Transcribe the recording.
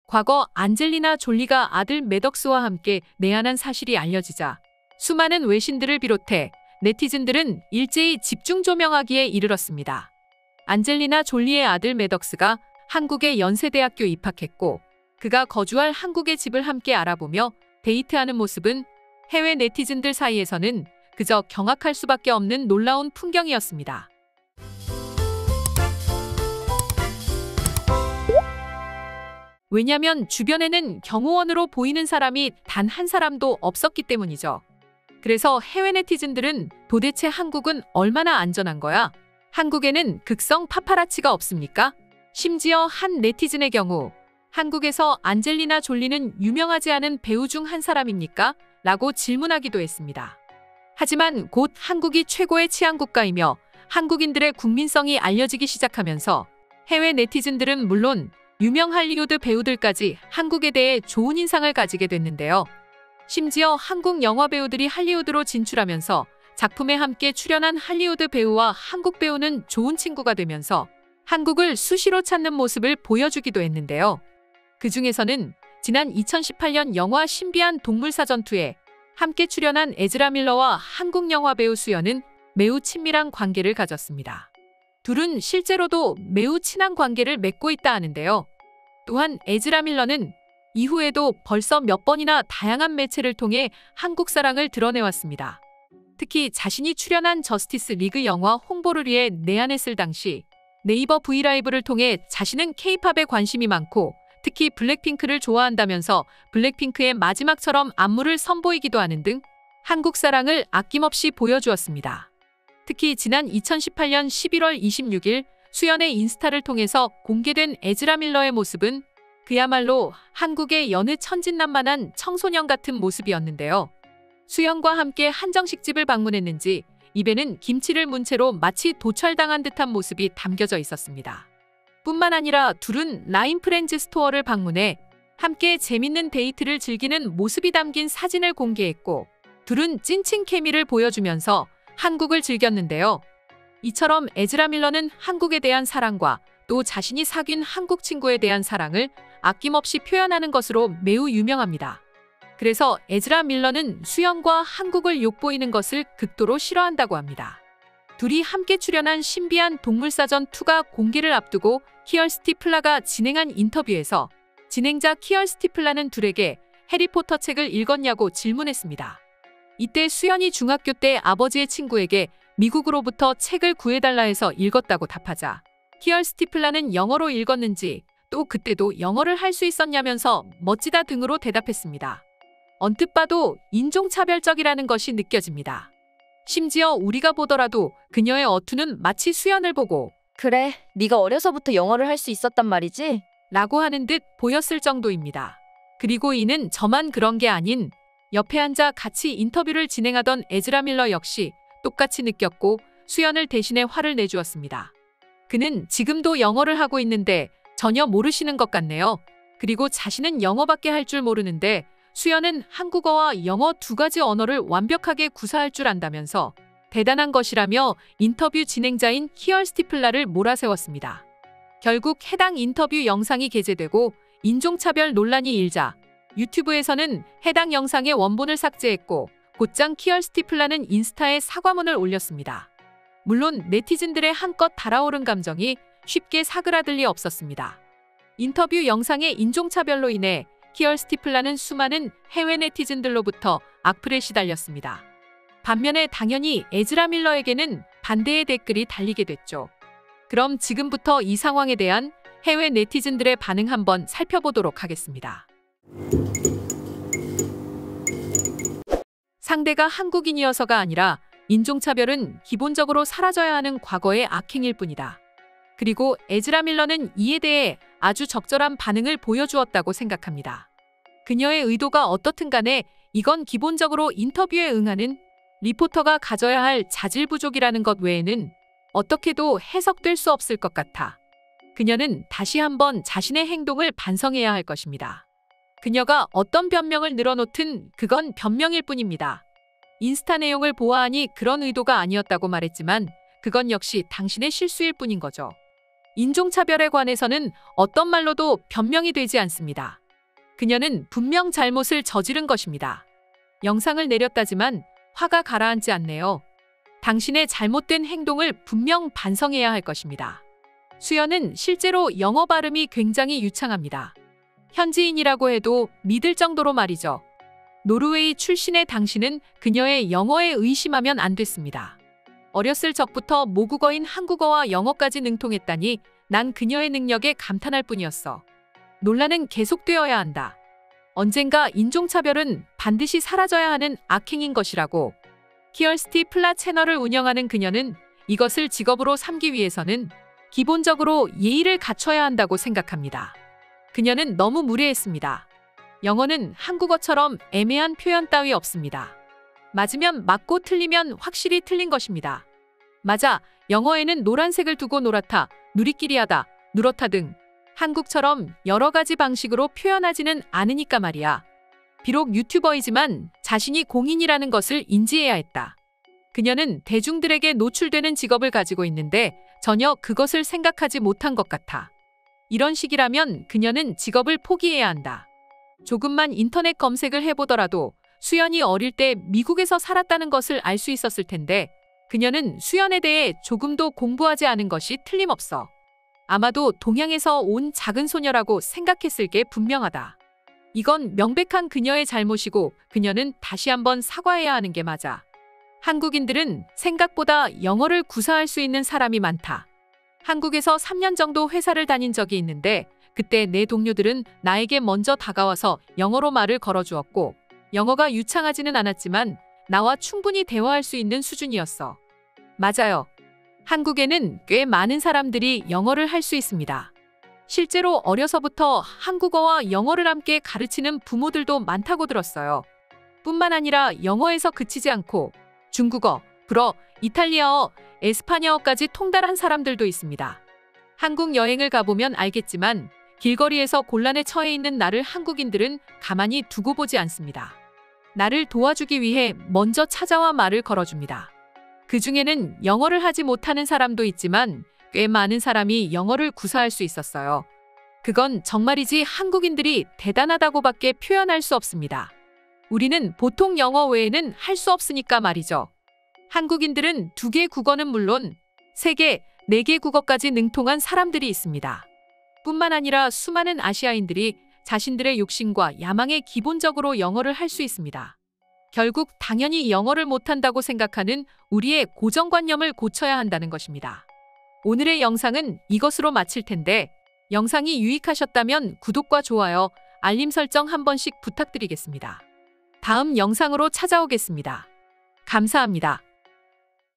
과거 안젤리나 졸리가 아들 매덕스와 함께 내한한 사실이 알려지자 수많은 외신들을 비롯해 네티즌들은 일제히 집중 조명하기에 이르렀습니다. 안젤리나 졸리의 아들 매덕스가 한국의 연세대학교 입학했고 그가 거주할 한국의 집을 함께 알아보며 데이트하는 모습은 해외 네티즌들 사이에서는 그저 경악할 수밖에 없는 놀라운 풍경이었습니다. 왜냐면 주변에는 경호원으로 보이는 사람이 단 한 사람도 없었기 때문이죠. 그래서 해외 네티즌들은 도대체 한국은 얼마나 안전한 거야? 한국에는 극성 파파라치가 없습니까? 심지어 한 네티즌의 경우 한국에서 안젤리나 졸리는 유명하지 않은 배우 중 한 사람입니까? 라고 질문하기도 했습니다. 하지만 곧 한국이 최고의 치안 국가이며 한국인들의 국민성이 알려지기 시작하면서 해외 네티즌들은 물론 유명 할리우드 배우들까지 한국에 대해 좋은 인상을 가지게 됐는데요. 심지어 한국 영화 배우들이 할리우드로 진출하면서 작품에 함께 출연한 할리우드 배우와 한국 배우는 좋은 친구가 되면서 한국을 수시로 찾는 모습을 보여주기도 했는데요. 그 중에서는 지난 2018년 영화 신비한 동물사전2에 함께 출연한 에즈라 밀러와 한국 영화 배우 수연은 매우 친밀한 관계를 가졌습니다. 둘은 실제로도 매우 친한 관계를 맺고 있다 하는데요. 또한 에즈라 밀러는 이후에도 벌써 몇 번이나 다양한 매체를 통해 한국 사랑을 드러내왔습니다. 특히 자신이 출연한 저스티스 리그 영화 홍보를 위해 내한했을 당시 네이버 브이라이브를 통해 자신은 K-팝에 관심이 많고 특히 블랙핑크를 좋아한다면서 블랙핑크의 마지막처럼 안무를 선보이기도 하는 등 한국 사랑을 아낌없이 보여주었습니다. 특히 지난 2018년 11월 26일 수연의 인스타를 통해서 공개된 에즈라 밀러의 모습은 그야말로 한국의 여느 천진난만한 청소년 같은 모습이었는데요. 수연과 함께 한정식집을 방문했는지 입에는 김치를 문 채로 마치 도찰당한 듯한 모습이 담겨져 있었습니다. 뿐만 아니라 둘은 라인 프렌즈 스토어를 방문해 함께 재밌는 데이트를 즐기는 모습이 담긴 사진을 공개했고 둘은 찐친 케미를 보여주면서 한국을 즐겼는데요. 이처럼 에즈라 밀러는 한국에 대한 사랑과 또 자신이 사귄 한국 친구에 대한 사랑을 아낌없이 표현하는 것으로 매우 유명합니다. 그래서 에즈라 밀러는 수연과 한국을 욕보이는 것을 극도로 싫어한다고 합니다. 둘이 함께 출연한 신비한 동물사전2가 공개를 앞두고 키얼 스티플라가 진행한 인터뷰에서 진행자 키얼 스티플라는 둘에게 해리포터 책을 읽었냐고 질문했습니다. 이때 수연이 중학교 때 아버지의 친구에게 미국으로부터 책을 구해달라 해서 읽었다고 답하자 키얼 스티플라는 영어로 읽었는지 또 그때도 영어를 할 수 있었냐면서 멋지다 등으로 대답했습니다. 언뜻 봐도 인종차별적이라는 것이 느껴집니다. 심지어 우리가 보더라도 그녀의 어투는 마치 수연을 보고 그래, 네가 어려서부터 영어를 할 수 있었단 말이지? 라고 하는 듯 보였을 정도입니다. 그리고 이는 저만 그런 게 아닌 옆에 앉아 같이 인터뷰를 진행하던 에즈라 밀러 역시 똑같이 느꼈고 수연을 대신해 화를 내주었습니다. 그는 지금도 영어를 하고 있는데 전혀 모르시는 것 같네요. 그리고 자신은 영어밖에 할 줄 모르는데 수연은 한국어와 영어 두 가지 언어를 완벽하게 구사할 줄 안다면서 대단한 것이라며 인터뷰 진행자인 키얼 스티플라를 몰아세웠습니다. 결국 해당 인터뷰 영상이 게재되고 인종차별 논란이 일자 유튜브에서는 해당 영상의 원본을 삭제했고 곧장 키얼 스티플라는 인스타에 사과문을 올렸습니다. 물론 네티즌들의 한껏 달아오른 감정이 쉽게 사그라들 리 없었습니다. 인터뷰 영상의 인종차별로 인해 키얼 스티플라는 수많은 해외 네티즌들로부터 악플에 시달렸습니다. 반면에 당연히 에즈라 밀러에게는 반대의 댓글이 달리게 됐죠. 그럼 지금부터 이 상황에 대한 해외 네티즌들의 반응 한번 살펴보도록 하겠습니다. 상대가 한국인이어서가 아니라 인종차별은 기본적으로 사라져야 하는 과거의 악행일 뿐이다. 그리고 에즈라 밀러는 이에 대해 아주 적절한 반응을 보여주었다고 생각합니다. 그녀의 의도가 어떻든 간에 이건 기본적으로 인터뷰에 응하는 리포터가 가져야 할 자질 부족이라는 것 외에는 어떻게도 해석될 수 없을 것 같아. 그녀는 다시 한번 자신의 행동을 반성해야 할 것입니다. 그녀가 어떤 변명을 늘어놓든 그건 변명일 뿐입니다. 인스타 내용을 보아하니 그런 의도가 아니었다고 말했지만 그건 역시 당신의 실수일 뿐인 거죠. 인종차별에 관해서는 어떤 말로도 변명이 되지 않습니다. 그녀는 분명 잘못을 저지른 것입니다. 영상을 내렸다지만 화가 가라앉지 않네요. 당신의 잘못된 행동을 분명 반성해야 할 것입니다. 수연은 실제로 영어 발음이 굉장히 유창합니다. 현지인이라고 해도 믿을 정도로 말이죠. 노르웨이 출신의 당신은 그녀의 영어에 의심하면 안 됐습니다. 어렸을 적부터 모국어인 한국어와 영어까지 능통했다니 난 그녀의 능력에 감탄할 뿐이었어. 논란은 계속되어야 한다. 언젠가 인종차별은 반드시 사라져야 하는 악행인 것이라고. 키얼스티 플라 채널을 운영하는 그녀는 이것을 직업으로 삼기 위해서는 기본적으로 예의를 갖춰야 한다고 생각합니다. 그녀는 너무 무례했습니다. 영어는 한국어처럼 애매한 표현 따위 없습니다. 맞으면 맞고 틀리면 확실히 틀린 것입니다. 맞아, 영어에는 노란색을 두고 노랗다, 누리끼리하다, 누렇다 등 한국처럼 여러 가지 방식으로 표현하지는 않으니까 말이야. 비록 유튜버이지만 자신이 공인이라는 것을 인지해야 했다. 그녀는 대중들에게 노출되는 직업을 가지고 있는데 전혀 그것을 생각하지 못한 것 같아. 이런 식이라면 그녀는 직업을 포기해야 한다. 조금만 인터넷 검색을 해보더라도 수연이 어릴 때 미국에서 살았다는 것을 알 수 있었을 텐데 그녀는 수연에 대해 조금도 공부하지 않은 것이 틀림없어. 아마도 동양에서 온 작은 소녀라고 생각했을 게 분명하다. 이건 명백한 그녀의 잘못이고 그녀는 다시 한번 사과해야 하는 게 맞아. 한국인들은 생각보다 영어를 구사할 수 있는 사람이 많다. 한국에서 3년 정도 회사를 다닌 적이 있는데 그때 내 동료들은 나에게 먼저 다가와서 영어로 말을 걸어주었고 영어가 유창하지는 않았지만 나와 충분히 대화할 수 있는 수준이었어. 맞아요. 한국에는 꽤 많은 사람들이 영어를 할 수 있습니다. 실제로 어려서부터 한국어와 영어를 함께 가르치는 부모들도 많다고 들었어요. 뿐만 아니라 영어에서 그치지 않고 중국어, 불어, 이탈리아어, 에스파냐어까지 통달한 사람들도 있습니다. 한국 여행을 가보면 알겠지만 길거리에서 곤란에 처해 있는 나를 한국인들은 가만히 두고 보지 않습니다. 나를 도와주기 위해 먼저 찾아와 말을 걸어줍니다. 그중에는 영어를 하지 못하는 사람도 있지만 꽤 많은 사람이 영어를 구사할 수 있었어요. 그건 정말이지 한국인들이 대단하다고밖에 표현할 수 없습니다. 우리는 보통 영어 외에는 할 수 없으니까 말이죠. 한국인들은 2개 국어는 물론 3개, 4개 국어까지 능통한 사람들이 있습니다. 뿐만 아니라 수많은 아시아인들이 자신들의 욕심과 야망에 기본적으로 영어를 할 수 있습니다. 결국 당연히 영어를 못한다고 생각하는 우리의 고정관념을 고쳐야 한다는 것입니다. 오늘의 영상은 이것으로 마칠 텐데 영상이 유익하셨다면 구독과 좋아요, 알림 설정 한 번씩 부탁드리겠습니다. 다음 영상으로 찾아오겠습니다. 감사합니다.